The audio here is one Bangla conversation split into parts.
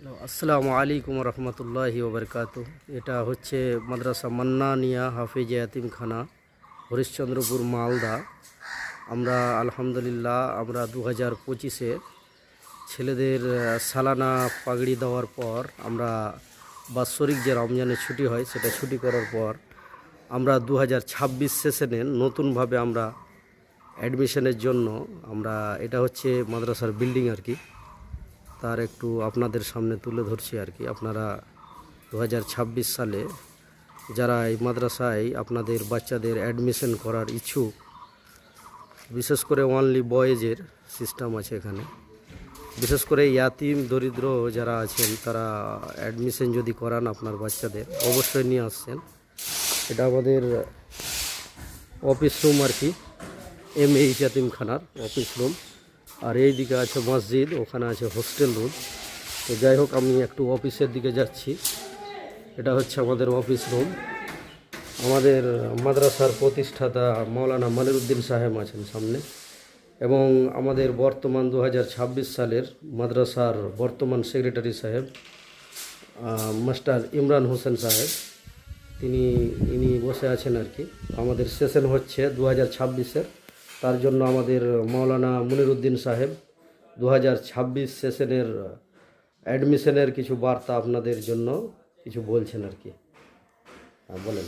আসসালামু আলাইকুম রহমতুল্লাহি ওবরকাতু। এটা হচ্ছে মাদ্রাসা মান্নানিয়া হাফিজ ইয়াতিমখানা, হরিশ্চন্দ্রপুর, মালদা। আমরা আলহামদুলিল্লাহ 2025-এ ছেলেদের সালানা পাগড়ি দেওয়ার পর আমরা বাৎসরিক যে রমজানের ছুটি হয় সেটা ছুটি করার পর আমরা 2026 সেশনে নতুনভাবে আমরা অ্যাডমিশনের জন্য এটা হচ্ছে মাদ্রাসার বিল্ডিং আর কি, তার একটু আপনাদের সামনে তুলে ধরছি আর কি। আপনারা 2026 সালে যারা এই মাদ্রাসায় আপনাদের বাচ্চাদের অ্যাডমিশন করার ইচ্ছুক, বিশেষ করে অনলি বয়েজের সিস্টেম আছে এখানে, বিশেষ করে ইয়াতিম দরিদ্র যারা আছেন তারা অ্যাডমিশন যদি করান আপনার বাচ্চাদের অবশ্যই নিয়ে আসছেন। এটা আমাদের অফিস রুম আর কি, MH ইয়াতিমখানার অফিস রুম। আর এই দিকে আছে মসজিদ, ওখানে আছে হোস্টেল রুম। তো যাই হোক, আমি একটু অফিসের দিকে যাচ্ছি। এটা হচ্ছে আমাদের অফিস রুম। আমাদের মাদ্রাসার প্রতিষ্ঠাতা মাওলানা মনিরুদ্দিন সাহেব আছেন সামনে, এবং আমাদের বর্তমান 2026 সালের মাদ্রাসার বর্তমান সেক্রেটারি সাহেব মাস্টার ইমরান হোসেন সাহেব, ইনি বসে আছেন আর কি। আমাদের সেশন হচ্ছে 2026-এর, তার জন্য আমাদের মাওলানা মনিরুদ্দিন সাহেব 2026 সেশনের অ্যাডমিশনের কিছু বার্তা আপনাদের জন্য কিছু বলছেন আর কি। বলেন।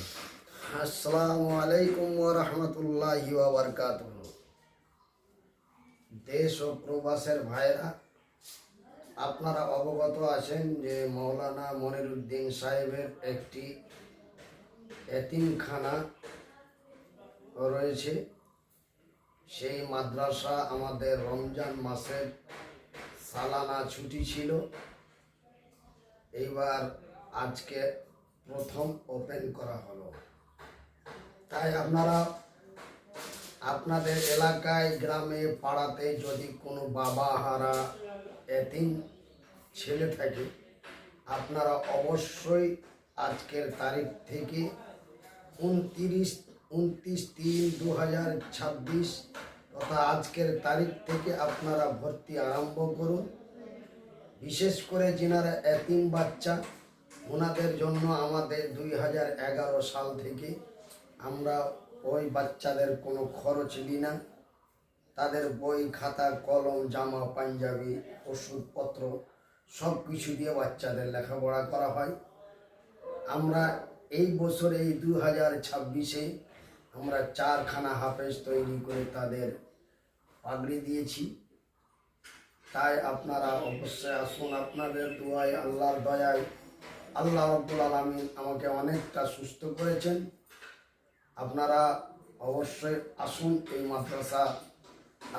আসসালামু আলাইকুম ওয়া রাহমাতুল্লাহি ওয়া বারাকাতুহু। দেশ ও প্রবাসের ভাইরা, আপনারা অবগত আছেন যে মাওলানা মনিরুদ্দিন সাহেবের একটি এতিমখানা রয়েছে। সেই মাদ্রাসা আমাদের রমজান মাসের সালানা ছুটি ছিল, এইবার আজকে প্রথম ওপেন করা হলো। তাই আপনারা আপনাদের এলাকায়, গ্রামে, পাড়াতে যদি কোনো বাবা হারা এতিম ছেলে থাকে, আপনারা অবশ্যই আজকের তারিখ থেকে 29/3/2026 তথা আজকের তারিখ থেকে আপনারা ভর্তি আরম্ভ করুন। বিশেষ করে যিনারা এতিম বাচ্চা, ওনাদের জন্য আমাদের 2011 সাল থেকে আমরা ওই বাচ্চাদের কোনো খরচ নিই না। তাদের বই, খাতা, কলম, জামা, পাঞ্জাবি, ওষুধপত্র সব কিছু দিয়ে বাচ্চাদের লেখাপড়া করা হয়। আমরা এই বছর, এই 2026-এ আমরা 4খানা হাফেজ তৈরি করে তাদের পাগড়ি দিয়েছি। তাই আপনারা অবশ্যই আসুন। আপনাদের দোয়ায়, আল্লাহর দয়ায়, আল্লাহ রাব্বুল আলামিন আমাকে অনেকটা সুস্থ করেছেন। আপনারা অবশ্যই আসুন, এই মাদ্রাসা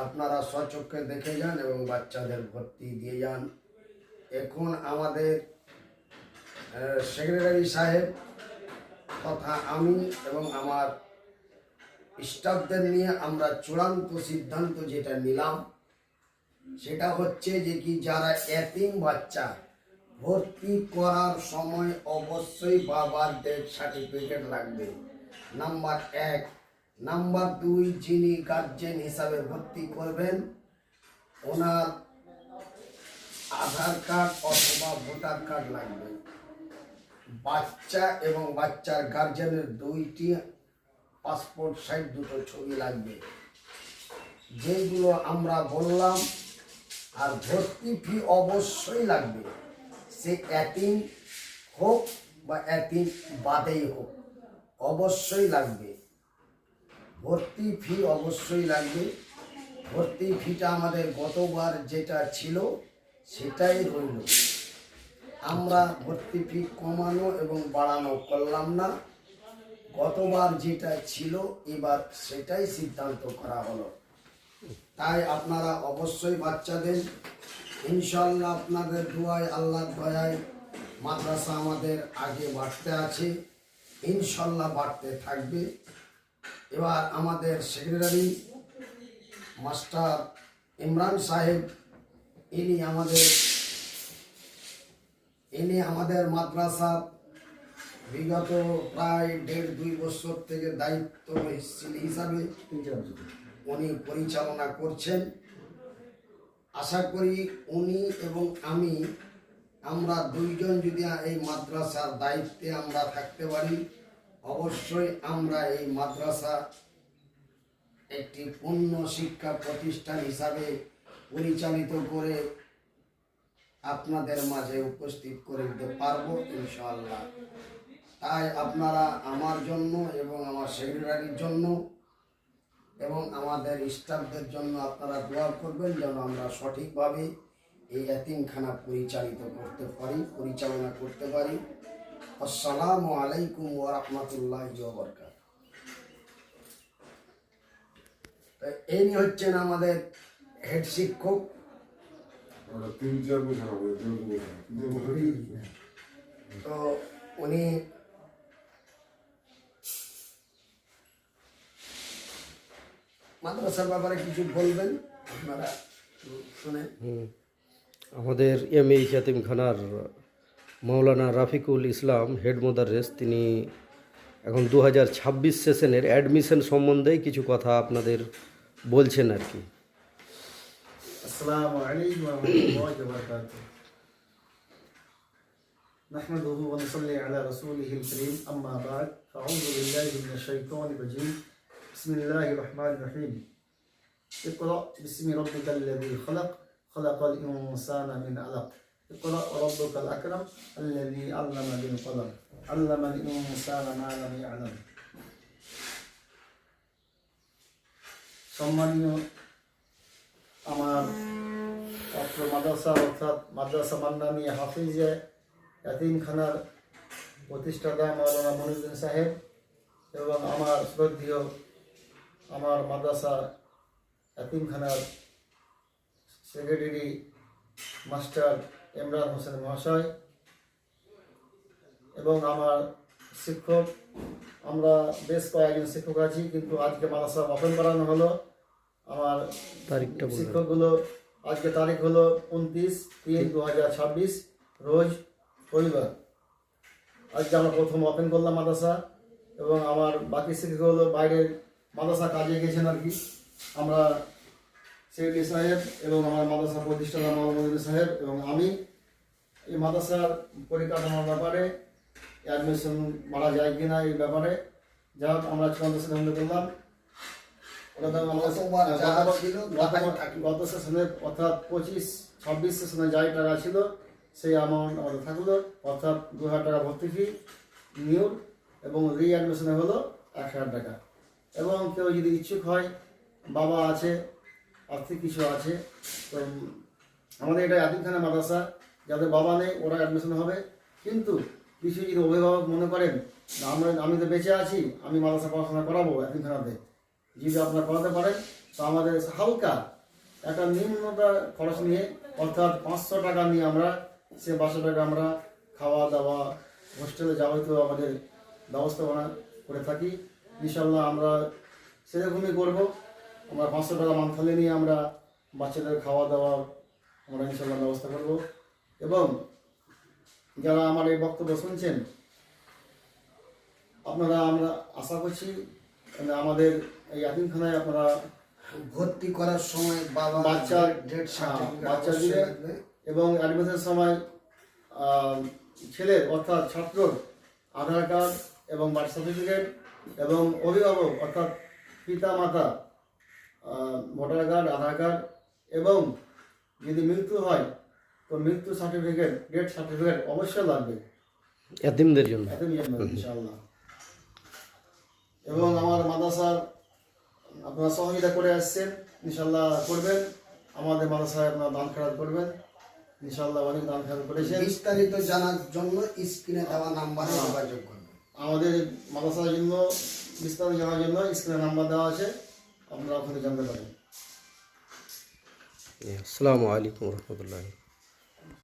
আপনারা স্বচক্ষে দেখে যান এবং বাচ্চাদের ভর্তি দিয়ে যান। এখন আমাদের সেক্রেটারি সাহেব তথা আমি এবং আমার স্টাফদের নিয়ে আমরা চূড়ান্ত সিদ্ধান্ত যেটা নিলাম, সেটা হচ্ছে যে কি, যারা এতিম বাচ্চা ভর্তি করার সময় অবশ্যই বাবার ডেথ সার্টিফিকেট লাগবে, নাম্বার 1। নাম্বার 2, যিনি গার্জেন হিসাবে ভর্তি করবেন ওনার আধার কার্ড অথবা ভোটার কার্ড লাগবে। বাচ্চা এবং বাচ্চার গার্জেনের 2টি পাসপোর্ট সাইজ 2টো ছবি লাগবে, যেগুলো আমরা বললাম। আর ভর্তি ফি অবশ্যই লাগবে, সে এতিম হোক বা এতিম বাদেই হোক, অবশ্যই লাগবে। ভর্তি ফি অবশ্যই লাগবে। ভর্তি ফিটা আমাদের গতবার যেটা ছিল সেটাই রইল। আমরা ভর্তি ফি কমানো এবং বাড়ানো করলাম না। গতবার যেটা ছিল এবার সেটাই সিদ্ধান্ত করা হলো। তাই আপনারা অবশ্যই বাচ্চাদের, ইনশাল্লাহ আপনাদের দোয়ায়, আল্লাহর দয়ায় মাদ্রাসা আমাদের আগে বাড়তে আছে, ইনশাল্লাহ বাড়তে থাকবে। এবার আমাদের সেক্রেটারি মাস্টার ইমরান সাহেব, ইনি আমাদের মাদ্রাসা বিগত প্রায় 1.5-2 বছর থেকে দায়িত্বশীল হিসাবে উনি পরিচালনা করছেন। আশা করি উনি এবং আমি আমরা দুইজন যদি এই মাদ্রাসার দায়িত্বে আমরা থাকতে পারি, অবশ্যই আমরা এই মাদ্রাসা একটি পূর্ণ শিক্ষা প্রতিষ্ঠান হিসাবে পরিচালিত করে আপনাদের মাঝে উপস্থিত করে দিতে পারবো ইনশাআল্লাহ। তাই আপনারা আমার জন্য এবং আমার সেক্রেটারির জন্য এবং আমাদের স্টাফদের জন্য আপনারা দোয়া করবেন, যেন আমরা সঠিকভাবে এই এতিমখানা পরিচালনা করতে পারি। আসসালামু আলাইকুম ওয়া রাহমাতুল্লাহি ওয়া বারাকাতুহু। ইনি হচ্ছেন আমাদের হেড শিক্ষক। তো উনি মাদ্রাসার ব্যাপারে কিছু বলবেন, আপনারা শুনে। আমাদের এমএইচ ইয়াতিমখানার মাওলানা রাফিকুল ইসলাম হেড মোদাররেস, তিনি এখন 2026 সেশনের অ্যাডমিশন সম্বন্ধে কিছু কথা আপনাদের বলছেন আর কি। আসসালামু আলাইকুম ওয়া রাহমাতুল্লাহি ওয়া বারাকাতুহু। নাহমাদুহু ওয়া নুসাল্লি আলা রাসূলিহিল কারীম, আম্মা বা'দ, ফাআউযু বিল্লাহি মিনাশ শাইতানির রাজীম। বিসমিল্লাহির রহমানির রহিম। ইকরা বিসমি রাব্বিকাল্লাযী খালাক, খালাকাল ইনসানা মিন আলাক। ইকরা ওয়া রাব্বুকাল আকরাম, আল্লাযী আল্লামা বিল কলম, আল্লামাল ইনসানা মা লাম ইয়ালাম। সম্মানীয় আমার ছাত্র মাদ্রাসা অর্থাৎ মাদ্রাসা মান্নানিয়া হাফিজিয়া ইয়াতিমখানার প্রতিষ্ঠাতা মাওলানা মনিরুদ্দিন সাহেব এবং আমার শ্রদ্ধেয় আমার মাদ্রাসা ইয়াতিমখানার সেক্রেটারি মাস্টার ইমরান হোসেন মহাশয় এবং আমার শিক্ষক, আমরা বেশ কয়েকজন শিক্ষক আছি, কিন্তু আজকে মাদ্রাসা ওপেন করানো হলো। আমার তারিখটা বলুন। শিক্ষকগুলো আজকে তারিখ হলো 29/3/2026, রোজ রবিবার। আজকে আমরা প্রথম ওপেন করলাম মাদ্রাসা, এবং আমার বাকি শিক্ষক হলো বাইরের মাদ্রাসা কাজে গেছেন আর কি। আমরা সেক্রেটারি সাহেব এবং আমার মাদ্রাসা প্রতিষ্ঠাতা মাওলানা সাহেব এবং আমি এই মাদ্রাসার পরিকাঠামোর ব্যাপারে, অ্যাডমিশন মারা যায় কিনা এই ব্যাপারে যা হোক আমরা চূড়ান্ত সিদ্ধান্ত করলাম। গত সেশনে অর্থাৎ 25-26 সেশনে যাই টাকা ছিল সেই অ্যামাউন্ট আমাদের থাকলো, অর্থাৎ 2000 টাকা ভর্তি ফি নিউ, এবং রিঅ্যাডমিশনে হলো 1000 টাকা। এবং কেউ যদি ইচ্ছুক হয়, বাবা আছে, আর্থিক কিছু আছে, তো আমাদের এটা ইয়াতিমখানা মাদ্রাসা, যাদের বাবা নেই ওরা অ্যাডমিশন হবে। কিন্তু কিছু যদি অভিভাবক মনে করেন আমি তো বেঁচে আছি, আমি মাদ্রাসা পড়াশোনা করাবো ইয়াতিমখানাতে, যদি আপনারা করাতে পারেন, তো আমাদের হালকা একটা নিম্নতা খরচ নিয়ে, অর্থাৎ 500 টাকা নিয়ে আমরা সে 500 টাকা আমরা খাওয়া দাওয়া, হোস্টেলে যাবতীয় আমাদের ব্যবস্থাপনা করে থাকি। ইনশাল্লাহ আমরা সেরকমই করবো। আমরা 500 টাকা মান্থলি নিয়ে আমরা বাচ্চাদের খাওয়া দাওয়া আমরা ইনশাল্লাহ ব্যবস্থা করব। এবং যারা আমার এই বক্তব্য শুনছেন, আপনারা আমরা আশা করছি আমাদের এই ইয়াতিমখানায় আপনারা ভর্তি করার সময় বাচ্চার ডেট বাচ্চা দিলে এবং অ্যাডমিশনের সময় ছেলের অর্থাৎ ছাত্রর আধার কার্ড এবং বার্থ সার্টিফিকেট, এবং অভিভাবক অর্থাৎ পিতা মাতা ভোটার কার্ড, আধার কার্ড, এবং যদি মৃত্যু হয় তো মৃত্যু সার্টিফিকেট, ডেথ সার্টিফিকেট অবশ্যই লাগবে এতিমদের জন্য। ইনশাআল্লাহ। এবং আমার মাদ্রাসার আপনারা সহযোগিতা করে আসছেন, ইনশাআল্লাহ করবেন। আমাদের মাদ্রাসায় আপনারা দান খেরাত করবেন, ইনশাআল্লাহ অনেক দান খেরাত করেছেন। বিস্তারিত জানার জন্য স্ক্রিনে দেওয়া নাম্বারে যোগাযোগ করবেন। আমাদের মাদ্রাসার জন্য বিস্তারিত জানার জন্য স্ক্রিনে নাম্বার দেওয়া আছে, আপনারা ওখানে জানতে পারেন। আসসালামু আলাইকুম রহমতুল্লাহ।